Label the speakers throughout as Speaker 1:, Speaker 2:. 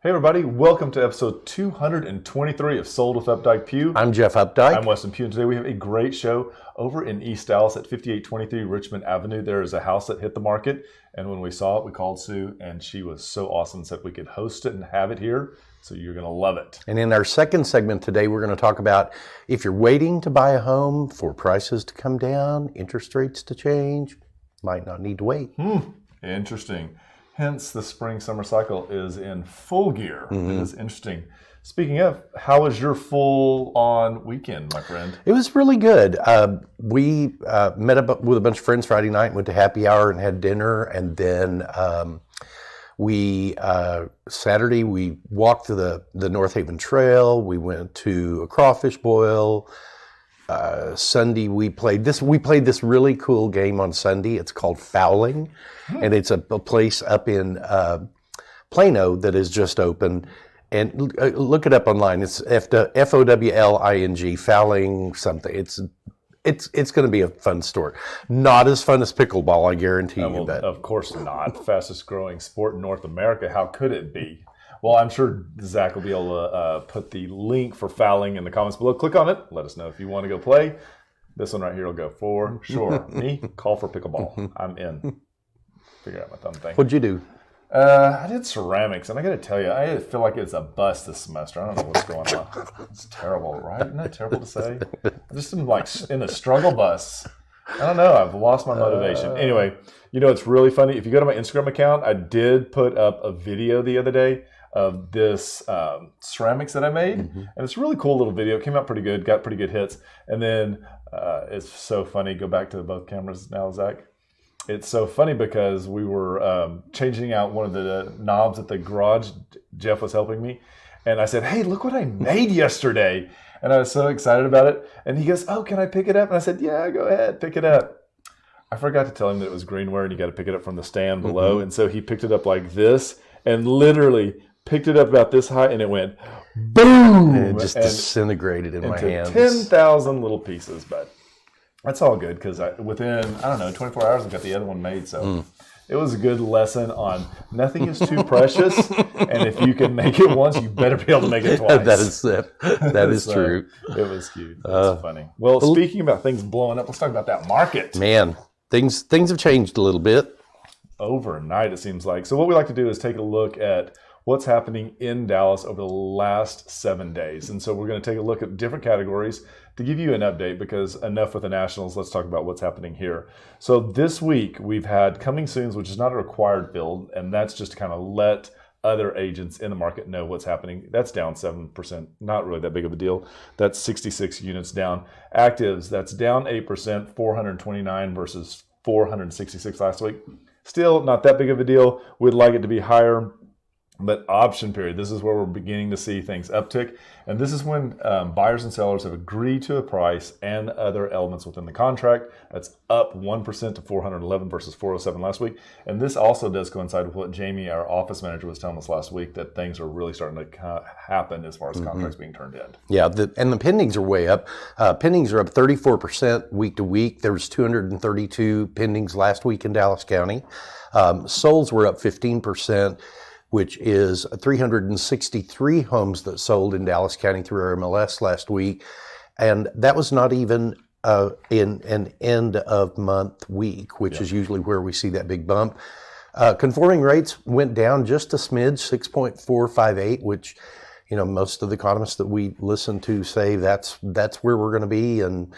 Speaker 1: Hey everybody, welcome to episode 223 of Sold with Updike Pugh.
Speaker 2: I'm Jeff Updike.
Speaker 1: I'm Weston Pugh, and today we have a great show over in East Dallas at 5823 Richmond Avenue. There is a house that hit the market, and when we saw it, we called Sue, and she was so awesome and said we could host it and have it here, so you're going to love it.
Speaker 2: And in our second segment today, we're going to talk about if you're waiting to buy a home for prices to come down, interest rates to change, might not need to wait.
Speaker 1: Interesting. Hence, the spring-summer cycle is in full gear. It is interesting. Speaking of, how was your full-on weekend, my friend?
Speaker 2: It was really good. We met up with a bunch of friends Friday night, went to happy hour and had dinner, and then Saturday we walked to the North Haven Trail. We went to a crawfish boil. Sunday we played this really cool game on Sunday. It's called Fowling, and it's a place up in Plano that is just open. And look it up online. It's Fowling, Fowling something. It's going to be a fun store. Not as fun as pickleball, I guarantee you. But
Speaker 1: of course not. Fastest growing sport in North America. How could it be? Well, I'm sure Zach will be able to put the link for Fowling in the comments below. Click on it. Let us know if you want to go play. This one right here will go for sure. Me, call for pickleball. I'm in. Figure out my thumb thing.
Speaker 2: What'd you do?
Speaker 1: I did ceramics, and I got to tell you, I feel like it's a bust this semester. I don't know what's going on. It's terrible, right? Isn't that terrible to say? I just am like in a struggle bus. I don't know. I've lost my motivation. Anyway, you know, it's really funny. If you go to my Instagram account, I did put up a video the other day of this ceramics that I made. And it's a really cool little video. It came out pretty good, got pretty good hits. And then it's so funny. Go back to both cameras now, Zach. It's so funny because we were changing out one of the knobs at the garage. Jeff was helping me. And I said, hey, look what I made yesterday. And I was so excited about it. And he goes, oh, can I pick it up? And I said, yeah, go ahead, pick it up. I forgot to tell him that it was greenware and you got to pick it up from the stand below. And so he picked it up like this and literally picked it up about this high, and it went boom!
Speaker 2: It just disintegrated in my hands.
Speaker 1: 10,000 little pieces, but that's all good because within, 24 hours, I got the other one made. So it was a good lesson on nothing is too precious, and if you can make it once, you better be able to make it twice.
Speaker 2: That is true.
Speaker 1: It was cute. It was funny. Well, speaking about things blowing up, let's talk about that market.
Speaker 2: Man, things have changed a little bit.
Speaker 1: Overnight, it seems like. So what we like to do is take a look at what's happening in Dallas over the last 7 days. And so we're going to take a look at different categories to give you an update, because enough with the nationals, let's talk about what's happening here. So this week we've had coming soons, which is not a required build, and that's just to kind of let other agents in the market know what's happening. That's down 7%, not really that big of a deal. That's 66 units down. Actives, that's down 8%, 429 versus 466 last week. Still not that big of a deal. We'd like it to be higher. But option period, this is where we're beginning to see things uptick. And this is when buyers and sellers have agreed to a price and other elements within the contract. That's up 1% to 411 versus 407 last week. And this also does coincide with what Jamie, our office manager, was telling us last week, that things are really starting to happen as far as contracts being turned in.
Speaker 2: Yeah, and the pendings are way up. Pendings are up 34% week to week. There was 232 pendings last week in Dallas County. Solds were up 15%. Which is 363 homes that sold in Dallas County through our MLS last week. And that was not even in an end of month week, which is usually where we see that big bump. Conforming rates went down just a smidge, 6.458, which, you know, most of the economists that we listen to say that's where we're going to be. And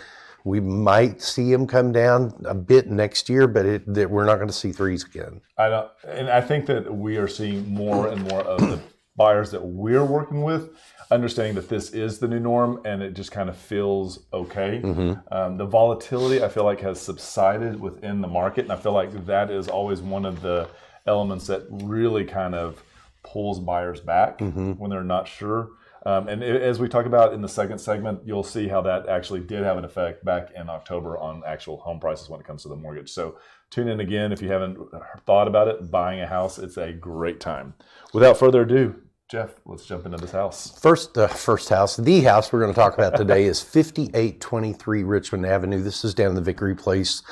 Speaker 2: we might see them come down a bit next year, but we're not going to see threes again.
Speaker 1: And I think that we are seeing more and more of the buyers that we're working with understanding that this is the new norm, and it just kind of feels okay. The volatility, I feel like, has subsided within the market, and I feel like that is always one of the elements that really kind of pulls buyers back when they're not sure. And as we talk about in the second segment, you'll see how that actually did have an effect back in October on actual home prices when it comes to the mortgage. So tune in again if you haven't thought about it. Buying a house, it's a great time. Without further ado, Jeff, let's jump into this house.
Speaker 2: The house we're going to talk about today is 5823 Richmond Avenue. This is down in the Vickery Place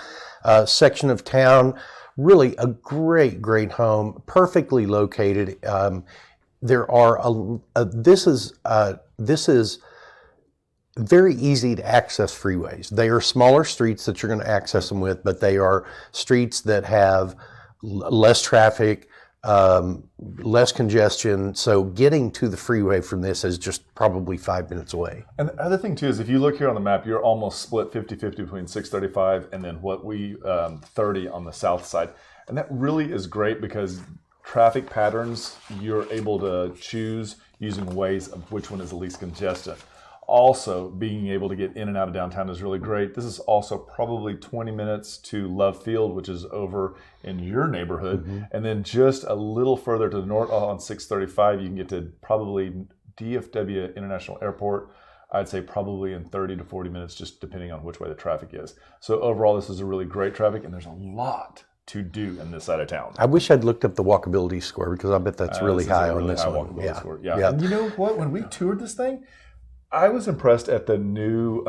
Speaker 2: section of town. Really a great home, perfectly located. there are this is very easy to access freeways. They are smaller streets that you're going to access them with, but they are streets that have less traffic, less congestion. So getting to the freeway from this is just probably 5 minutes away.
Speaker 1: And the other thing too is if you look here on the map, you're almost split 50-50 between 635 and then 30 on the south side. And that really is great because traffic patterns, you're able to choose using ways of which one is the least congested. Also, being able to get in and out of downtown is really great. This is also probably 20 minutes to Love Field, which is over in your neighborhood. Mm-hmm. And then just a little further to the north on 635, you can get to probably DFW International Airport. I'd say probably in 30 to 40 minutes, just depending on which way the traffic is. So overall, this is a really great traffic, and there's a lot to do in this side of town.
Speaker 2: I wish I'd looked up the walkability score because I bet that's really high on this one.
Speaker 1: Yeah. Score. Yeah. And you know what? When we toured this thing, I was impressed at the new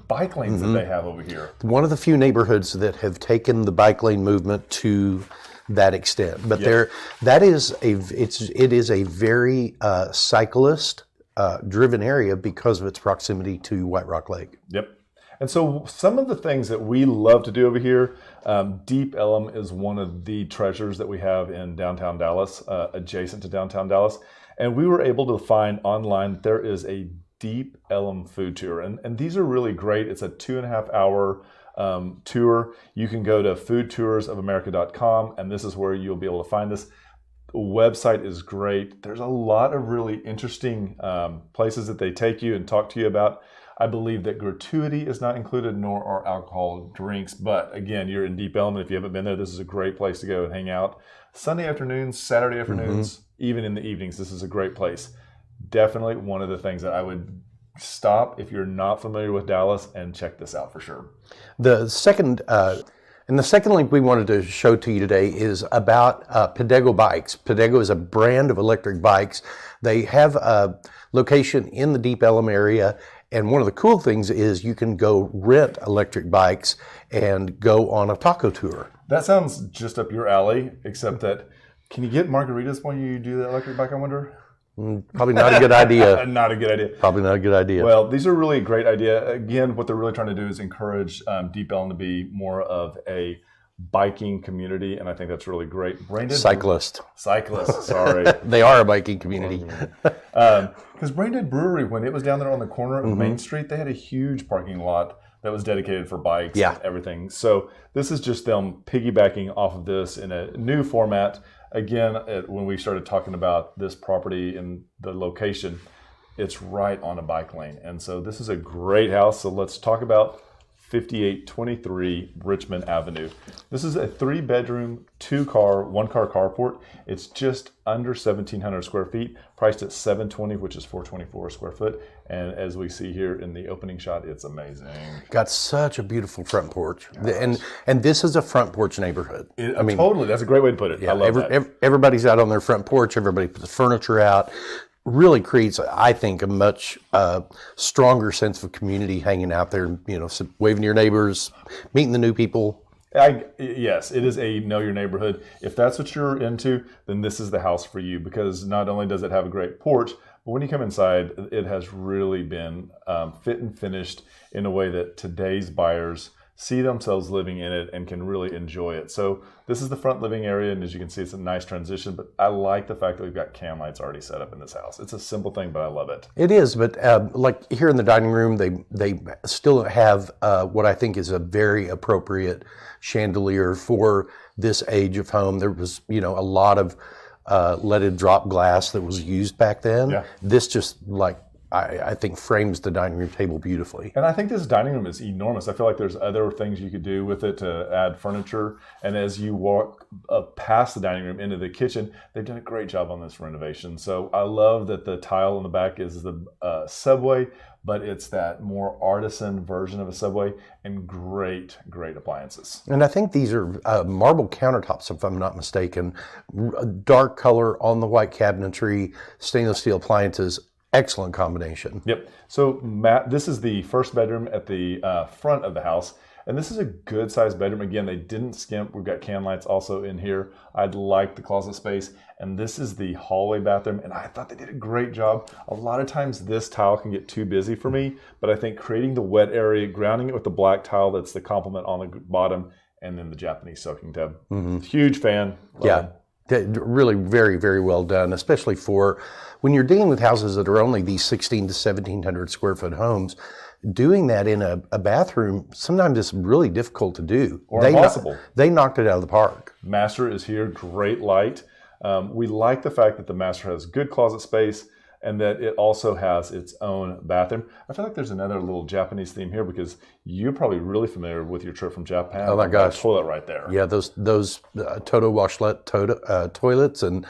Speaker 1: bike lanes that they have over here.
Speaker 2: One of the few neighborhoods that have taken the bike lane movement to that extent. But it is a very cyclist driven area because of its proximity to White Rock Lake.
Speaker 1: Yep. And so some of the things that we love to do over here, Deep Ellum is one of the treasures that we have in downtown Dallas, adjacent to downtown Dallas. And we were able to find online, there is a Deep Ellum food tour. And these are really great. It's a 2.5 hour tour. You can go to foodtoursofamerica.com, and this is where you'll be able to find this. The website is great. There's a lot of really interesting places that they take you and talk to you about. I believe that gratuity is not included, nor are alcohol drinks. But again, you're in Deep Ellum. If you haven't been there, this is a great place to go and hang out. Sunday afternoons, Saturday afternoons, even in the evenings, this is a great place. Definitely one of the things that I would stop if you're not familiar with Dallas and check this out for sure.
Speaker 2: The second link we wanted to show to you today is about Pedego bikes. Pedego is a brand of electric bikes. They have a location in the Deep Ellum area. And one of the cool things is you can go rent electric bikes and go on a taco tour.
Speaker 1: That sounds just up your alley, except that, can you get margaritas when you do the electric bike, I wonder?
Speaker 2: Probably not a good idea.
Speaker 1: Not a good idea.
Speaker 2: Probably not a good idea.
Speaker 1: Well, these are really a great idea. Again, what they're really trying to do is encourage Deep Ellum to be more of a biking community, and I think that's really great.
Speaker 2: Cyclists,
Speaker 1: sorry.
Speaker 2: They are a biking community.
Speaker 1: Because Braindead Brewery, when it was down there on the corner of Main Street, they had a huge parking lot that was dedicated for bikes and everything. So this is just them piggybacking off of this in a new format. Again, when we started talking about this property and the location, it's right on a bike lane. And so this is a great house. So let's talk about 5823 Richmond Avenue. This is a 3-bedroom, 2-car, 1-car carport. It's just under 1,700 square feet, priced at $720, which is $424 a square foot. And as we see here in the opening shot, it's amazing.
Speaker 2: Got such a beautiful front porch, and this is a front porch neighborhood.
Speaker 1: Totally, that's a great way to put it.
Speaker 2: Yeah,
Speaker 1: I love that.
Speaker 2: Everybody's out on their front porch. Everybody puts the furniture out. Really creates, I think, a much stronger sense of community hanging out there, waving to your neighbors, meeting the new people.
Speaker 1: Yes, it is a know your neighborhood. If that's what you're into, then this is the house for you, because not only does it have a great porch, but when you come inside, it has really been fit and finished in a way that today's buyers see themselves living in it and can really enjoy it. So this is the front living area, and as you can see, it's a nice transition, but I like the fact that we've got can lights already set up in this house. It's a simple thing, but I love it.
Speaker 2: It is, but like here in the dining room, they still have what I think is a very appropriate chandelier for this age of home. There was, a lot of leaded drop glass that was used back then. Yeah. This just I think frames the dining room table beautifully.
Speaker 1: And I think this dining room is enormous. I feel like there's other things you could do with it to add furniture. And as you walk past the dining room into the kitchen, they've done a great job on this renovation. So I love that the tile in the back is the subway, but it's that more artisan version of a subway, and great appliances.
Speaker 2: And I think these are marble countertops, if I'm not mistaken. Dark color on the white cabinetry, stainless steel appliances. Excellent combination.
Speaker 1: Yep. So Matt, this is the first bedroom at the front of the house. And this is a good sized bedroom. Again, they didn't skimp. We've got can lights also in here. I like the closet space. And this is the hallway bathroom. And I thought they did a great job. A lot of times this tile can get too busy for me, but I think creating the wet area, grounding it with the black tile that's the complement on the bottom, and then the Japanese soaking tub. Huge fan. Love them.
Speaker 2: Really very, very well done, especially for when you're dealing with houses that are only these 16 to 1700 square foot homes. Doing that in a bathroom, sometimes it's really difficult to do.
Speaker 1: Or impossible.
Speaker 2: They knocked it out of the park.
Speaker 1: Master is here, great light. We like the fact that the master has good closet space and that it also has its own bathroom. I feel like there's another little Japanese theme here because you're probably really familiar with your trip from Japan.
Speaker 2: Oh my gosh.
Speaker 1: Toilet right there.
Speaker 2: Yeah, those Toto washlet toilets and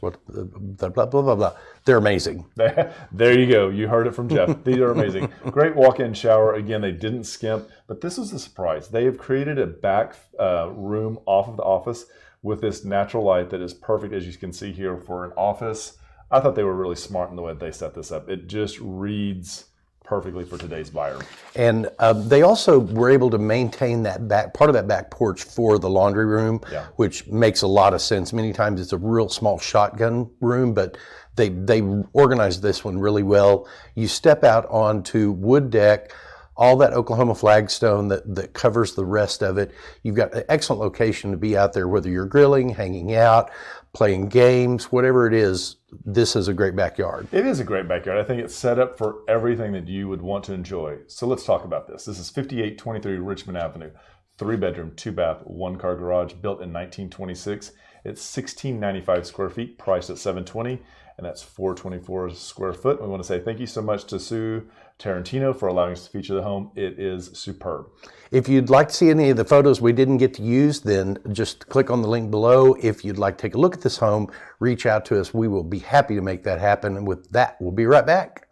Speaker 2: what blah, blah, blah, blah. They're amazing.
Speaker 1: There you go. You heard it from Jeff. These are amazing. Great walk-in shower. Again, they didn't skimp, but this was a surprise. They have created a back room off of the office with this natural light that is perfect, as you can see here, for an office. I thought they were really smart in the way they set this up. It just reads perfectly for today's buyer.
Speaker 2: And they also were able to maintain that part of that back porch for the laundry room, which makes a lot of sense. Many times it's a real small shotgun room, but they organized this one really well. You step out onto wood deck, all that Oklahoma flagstone that covers the rest of it. You've got an excellent location to be out there, whether you're grilling, hanging out, playing games, whatever it is. This is a great backyard.
Speaker 1: It is a great backyard. I think it's set up for everything that you would want to enjoy. So let's talk about this. This is 5823 Richmond Avenue, 3-bedroom, 2-bath, 1-car garage, built in 1926. It's 1695 square feet, priced at $720, and that's $424 square foot. We want to say thank you so much to Sue Tarantino for allowing us to feature the home. It is superb.
Speaker 2: If you'd like to see any of the photos we didn't get to use, then just click on the link below. If you'd like to take a look at this home, reach out to us. We will be happy to make that happen. And with that, we'll be right back.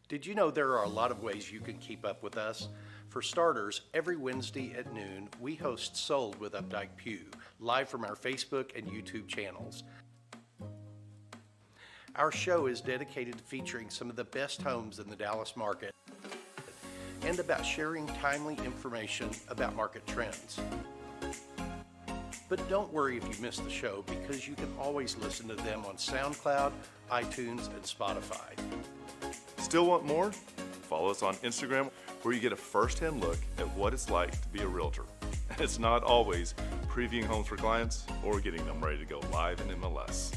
Speaker 3: Did you know there are a lot of ways you can keep up with us? For starters, every Wednesday at noon, we host Sold with Updike Pew, live from our Facebook and YouTube channels. Our show is dedicated to featuring some of the best homes in the Dallas market and about sharing timely information about market trends. But don't worry if you missed the show, because you can always listen to them on SoundCloud, iTunes, and Spotify.
Speaker 4: Still want more? Follow us on Instagram, where you get a first-hand look at what it's like to be a realtor. It's not always previewing homes for clients or getting them ready to go live in MLS.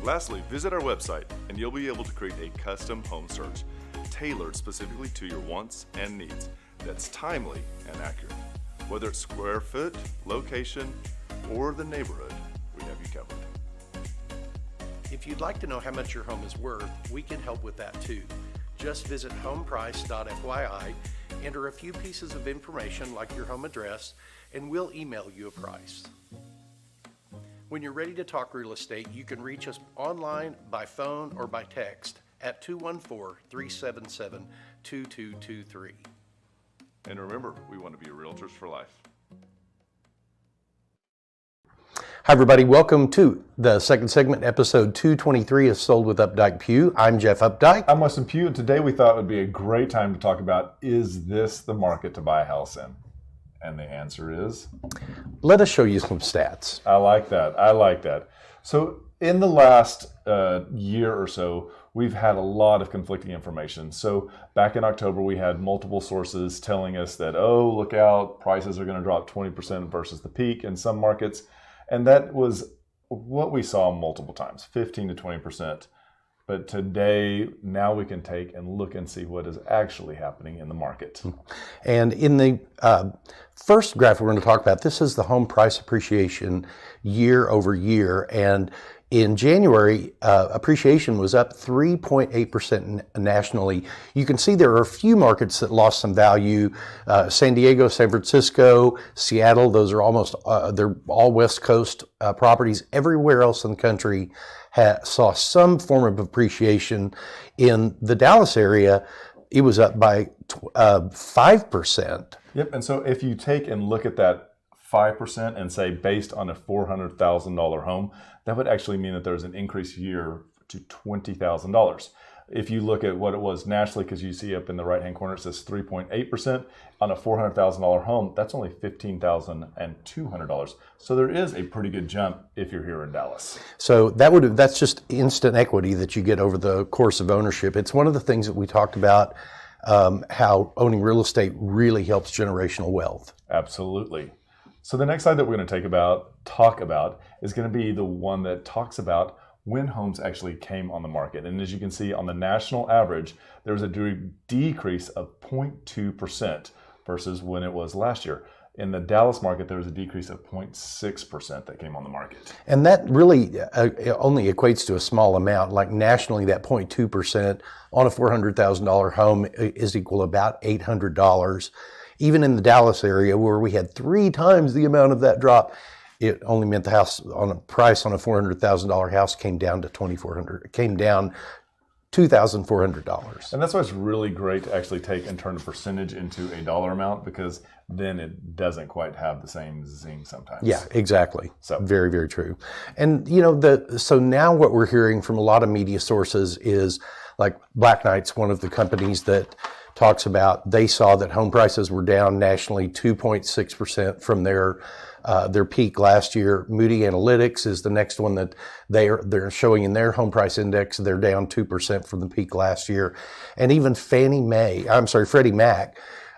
Speaker 4: Lastly, visit our website and you'll be able to create a custom home search tailored specifically to your wants and needs that's timely and accurate. Whether it's square foot, location, or the neighborhood, we have you covered.
Speaker 3: If you'd like to know how much your home is worth, we can help with that too. Just visit homeprice.fyi, enter a few pieces of information like your home address, and we'll email you a price. When you're ready to talk real estate, you can reach us online, by phone, or by text at 214-377-2223.
Speaker 4: And remember, we want to be realtors for life.
Speaker 2: Hi, everybody. Welcome to the second segment, episode 223 of Sold with Updike Pew. I'm Jeff Updike.
Speaker 1: I'm Weston Pugh, and today we thought it would be a great time to talk about, is this the market to buy a house in? And the answer is?
Speaker 2: Let us show you some stats.
Speaker 1: I like that. So in the last year or so, we've had a lot of conflicting information. So back in October, we had multiple sources telling us that, oh, look out, prices are going to drop 20% versus the peak in some markets. And that was what we saw multiple times, 15 to 20%. But today, now we can take and look and see what is actually happening in the market.
Speaker 2: And in the first graph we're going to talk about, this is the home price appreciation year over year. And in January, appreciation was up 3.8% nationally. You can see there are a few markets that lost some value. San Diego, San Francisco, Seattle, those are almost, they're all West Coast properties. Everywhere else in the country saw some form of appreciation. In the Dallas area, it was up by 5%.
Speaker 1: Yep, and so if you take and look at that 5% and say based on a $400,000 home, that would actually mean that there's an increase year to $20,000. If you look at what it was nationally, because you see up in the right-hand corner, it says 3.8%. On a $400,000 home, that's only $15,200. So there is a pretty good jump if you're here in Dallas.
Speaker 2: So that's just instant equity that you get over the course of ownership. It's one of the things that we talked about, how owning real estate really helps generational wealth.
Speaker 1: Absolutely. So the next slide that we're going to talk about is going to be the one that talks about when homes actually came on the market. And as you can see on the national average, there was a decrease of 0.2% versus when it was last year. In the Dallas market, there was a decrease of 0.6% that came on the market.
Speaker 2: And that really only equates to a small amount. Like nationally, that 0.2% on a $400,000 home is equal to about $800. Even in the Dallas area, where we had 3 times the amount of that drop, it only meant the house on a price on a $400,000 house came down to $2,400.
Speaker 1: And that's why it's really great to actually take and turn the percentage into a dollar amount, because then it doesn't quite have the same zing sometimes.
Speaker 2: Yeah, exactly.
Speaker 1: So
Speaker 2: very, very true. And so now what we're hearing from a lot of media sources is like Black Knight's one of the companies that talks about they saw that home prices were down nationally 2.6% from their peak last year. Moody Analytics is the next one that they're showing in their home price index. They're down 2% from the peak last year. And even Freddie Mac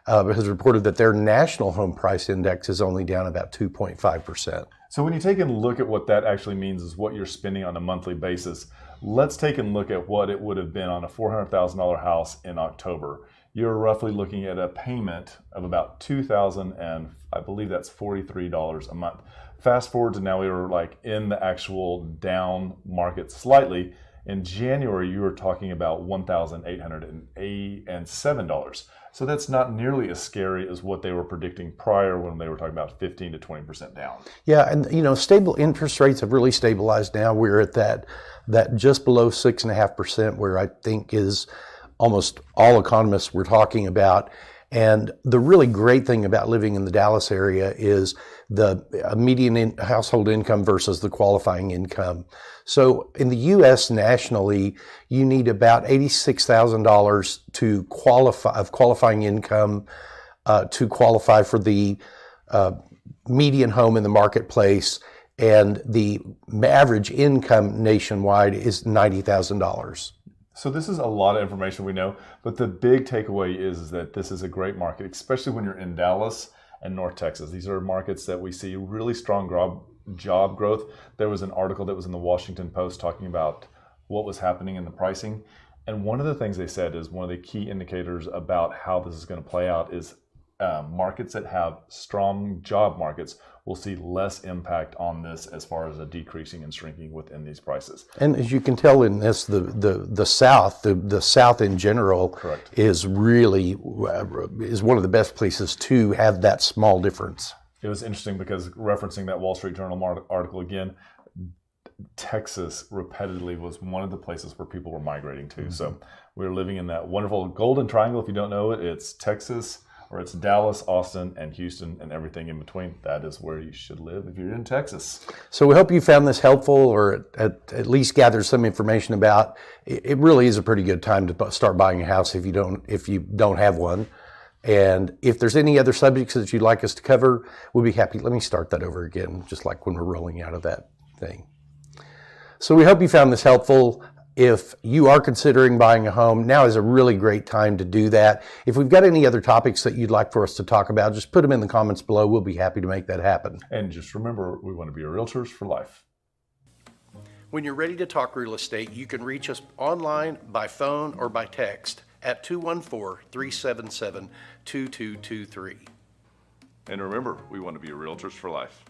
Speaker 2: has reported that their national home price index is only down about 2.5%.
Speaker 1: So when you take a look at what that actually means is what you're spending on a monthly basis, let's take a look at what it would have been on a $400,000 house in October. You're roughly looking at a payment of about $2,000, and I believe that's $43 a month. Fast forward to now, we were like in the actual down market slightly. In January, you were talking about $1,807. So that's not nearly as scary as what they were predicting prior, when they were talking about 15 to 20% down.
Speaker 2: Yeah, and stable interest rates have really stabilized now. We're at that just below 6.5%, where I think is almost all economists were talking about. And the really great thing about living in the Dallas area is the median household income versus the qualifying income. So in the U.S. nationally, you need about $86,000 to qualifying income to qualify for the median home in the marketplace, and the average income nationwide is $90,000.
Speaker 1: So this is a lot of information we know, but the big takeaway is that this is a great market, especially when you're in Dallas and North Texas. These are markets that we see really strong job growth. There was an article that was in the Washington Post talking about what was happening in the pricing. And one of the things they said is one of the key indicators about how this is going to play out is markets that have strong job markets will see less impact on this as far as a decreasing and shrinking within these prices.
Speaker 2: And as you can tell in this, the South in general,
Speaker 1: correct,
Speaker 2: is really is one of the best places to have that small difference.
Speaker 1: It was interesting because, referencing that Wall Street Journal article again, Texas repetitively was one of the places where people were migrating to. Mm-hmm. So we're living in that wonderful golden triangle. If you don't know it, it's Texas, or it's Dallas, Austin, and Houston, and everything in between. That is where you should live if you're in Texas.
Speaker 2: So we hope you found this helpful, or at least gathered some information about. It really is a pretty good time to start buying a house if you don't have one. And if there's any other subjects that you'd like us to cover, we'll be happy. Let me start that over again, just like when we're rolling out of that thing. So we hope you found this helpful. If you are considering buying a home, now is a really great time to do that. If we've got any other topics that you'd like for us to talk about, just put them in the comments below. We'll be happy to make that happen.
Speaker 1: And just remember, we want to be your realtors for life.
Speaker 3: When you're ready to talk real estate, you can reach us online, by phone, or by text at 214-377-2223.
Speaker 4: And remember, we want to be your realtors for life.